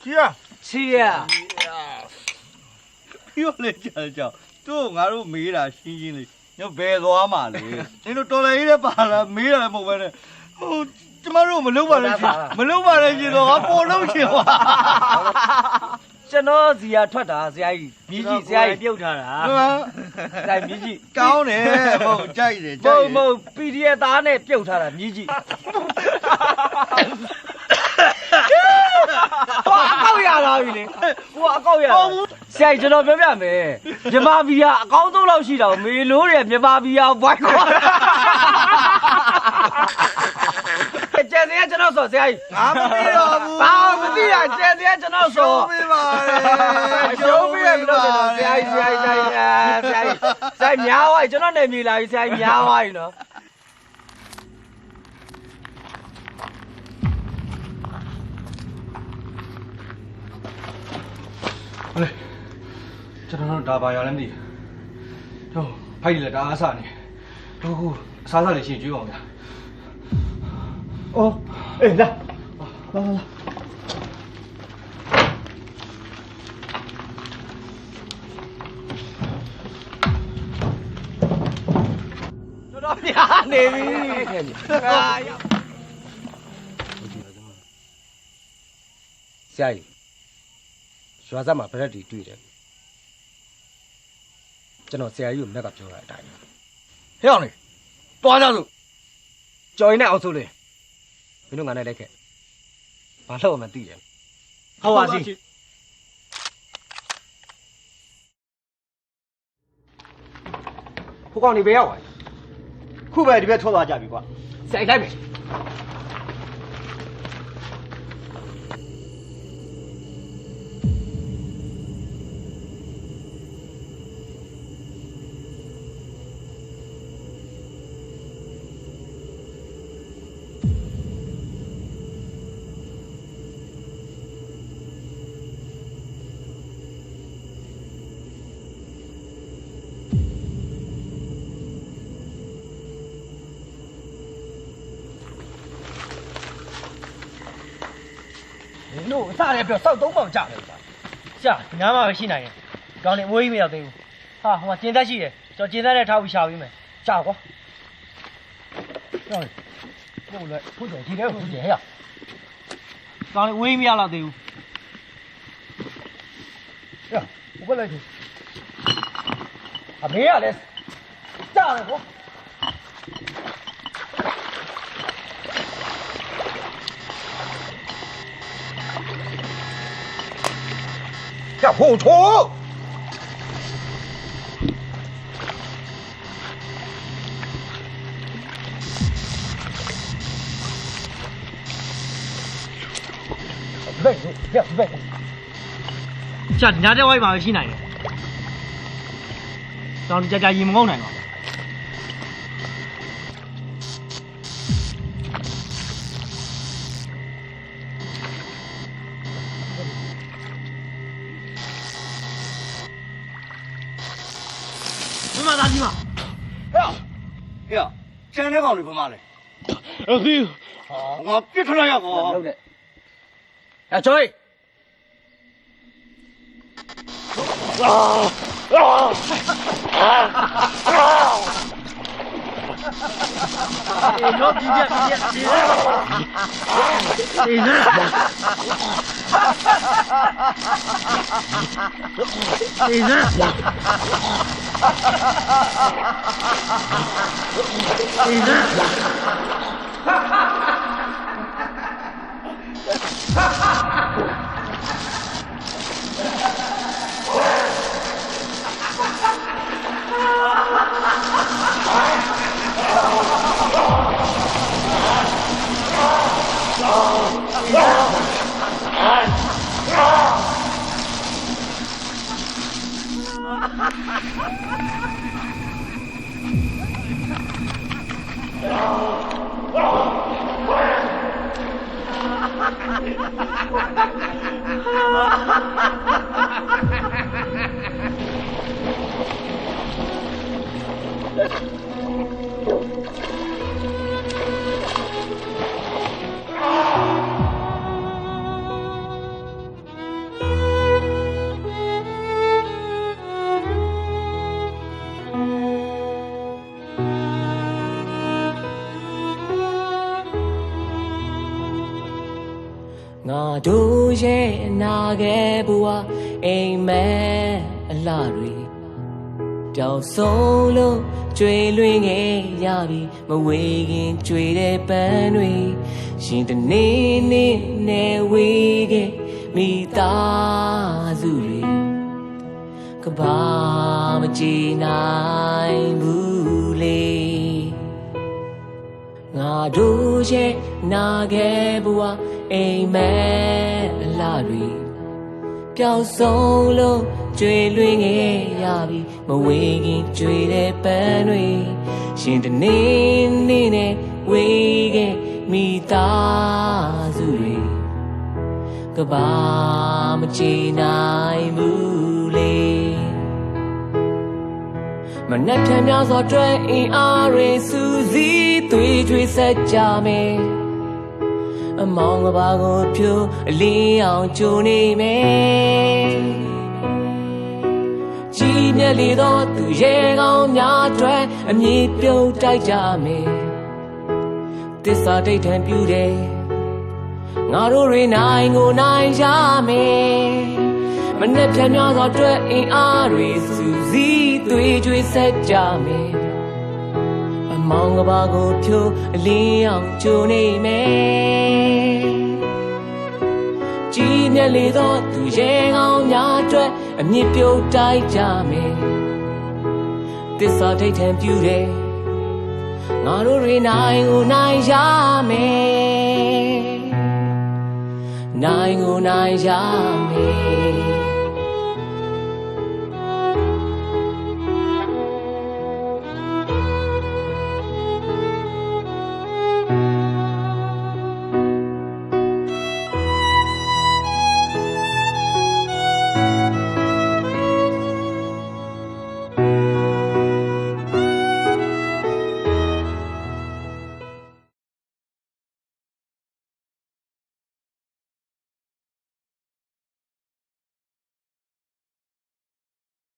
ပြောလေကြောင်တို့ငါတို့မေးတာရှင်းရှင်းလေးညဘယ်သွားမှာလဲနင်တို့တော်လည်းရေးပါလားမေးရတယ်မဟုတ်ပဲနဲ့ဟိုကျမတို့မလုပ်ပါနဲ့ရှင်မလုပ်ပါနဲ့ရှင်တော့ငါပေါ်လို့ရှင်ပါကျွန်တော်ဇီယာထွက်တာဇီယာကြီးမြည်ကြီးဇီယာကြီးပြုတ်ထားတာဒါမြည်ကြီးကောင်းတယ်ဟုတ်ကြိုက်တယ်မဟုတ် PDF သားနဲ့ပြုတ်ထားတာမြည်ကြီးဟာအကောက်ရလာပြီလေဟိုအကောက်ရဆရာကြီးကျွန်တော်ပြောပြမယ်မြန်မာပြည်ကအကောင်းဆုံးလောက်ရှိတာကိုမေလို့တဲ့မြန်မာပြည်ကဘွိုက်ခေါ်ကျန်တဲ့ကျွန်တော်ဆိုဆရာကြီးငါမသိတော့ဘူးဘာမသိရကျန်တဲ့ကျွန်တော်ဆိုပေးပါလေကျိုးပေးရမလို့ဆရာကြီးများသွားကျွန်တော်နေမြေလာပြီဆရာကြီးများသွားပြီနော်ကျွန်တော်တို့ဒါပါရလည်းမသိဘူးဖိုက်လေဒါအားစနေတို့အစားစားလေးရှင်ကျွေးအောင်ဗျာအော်အေးလာတော်ပြားနေပြီဆရာကြီးရွာသားမှာဗရက်တီတွေ့တယ်ကျွန်တော်ဆရာကြီးကိုမြက်ကပြောတာအတိုင်းဟဲ့အောင်လေတွားကြစို့ကြော်ရင်နဲ့အောင်ဆိုလေမင်းတို့ငါနဲ့လိုက်ခဲ့ဘာလို့မှမသိရဟုတ်ပါစီဟိုကောင်နေပဲရောက်ပါခုပဲဒီဘက်ထွက်သွားကြပြီကွာဆရာကြီးလိုက်မယ်တို့အစားလည်းပြောစောက်သုံးပေါင်ကြတယ်ကြာညာမှာပဲရှိနိုင်တယ်ကောင်းတယ်အမွေးကြီးမရောက်သေးဘူးဟာဟိုမှာကျင်းသက်ရှိတယ်ကျွန်တော်ကျင်းသက်နဲ့ထားပြီးရှာပြီးမယ်ကြာကွာကောင်းတယ်တို့လည်းဖုတ်တယ်ဒီထဲကိုဖုတ်တယ်ဟဲ့ကောင်းတယ်အမွေးကြီးမရတော့သေးဘူးဟဲ့ဘယ်လိုက်တယ်အမေကလည်းကြာတယ်ကွာ叫火车！喂，ကြာညာတဲ့ဝိုင်းမှာရှိနိုင်တယ်။တောင်ကြာရင်မငုံနိုင်ပါဘူး။妈大鸡嘛，哎呀，现在搞你不骂嘞？嘿，我别出来呀我。啊，追！你说别， ငါတို့ရဲ့အနာဂတ်ဘဝအိမ်မက်အလားတွေပျောက်ဆုံးလို့ကျွေလွင်ခဲ့ရပြီမဝေခင်ကျွေတဲ့ပန်းတွေရှင်တနေ့နေ့နဲ့ဝေခဲ့မိသားစုတွေကဘာမကြည်နိုင်ဘူးလေငါတို့ရဲ့နာခဲ့ဘဝအိမ်မက်အလားတွေပျောက်ဆုံးလို့ကျွေလွင်ခဲ့ရပြီမဝေခင်ကျွေတဲ့ပန်းတွေရှင်တနေ့နေ့နဲ့ဝေခဲ့မိသားစုတွေကဘာမကြည်နိုင်ဘူးလေမနှက်ဖြန်များစွာတွေ့အင်အားတွေစူးစီးသွေးကြွေးဆက်ကြမယ်အမောင်ကဘာကိုဖြိုးအလင်းအောင်ကြိုနေမယ်ကြီးမြတ်လေသောသူရေကောင်းများအတွက်အမြင့်ပြုတ်တိုက်ကြမယ်သစ္စာဒိဋ္ဌံပြုတယ်ငါတို့တွေနိုင်ကိုနိုင်ရမယ်မနှက်ဖြန်များစွာအတွက်အင်အားတွေစူးစီးသွေးကြွေးဆက်ကြမယ်အမောင်ကဘာကိုဖြိုးအလင်းအောင်ကြိုနေမယ်ကြီးမြတ်လေသောသူရေကောင်းများအတွက်အမြင့်ပြုတ်တိုက်ကြမယ်သစ္စာဒိဋ္ဌံပြုတယ်ငါတို့တွေနိုင်ကိုနိုင်ရမယ်နိုင်ကိုနိုင်ရမယ်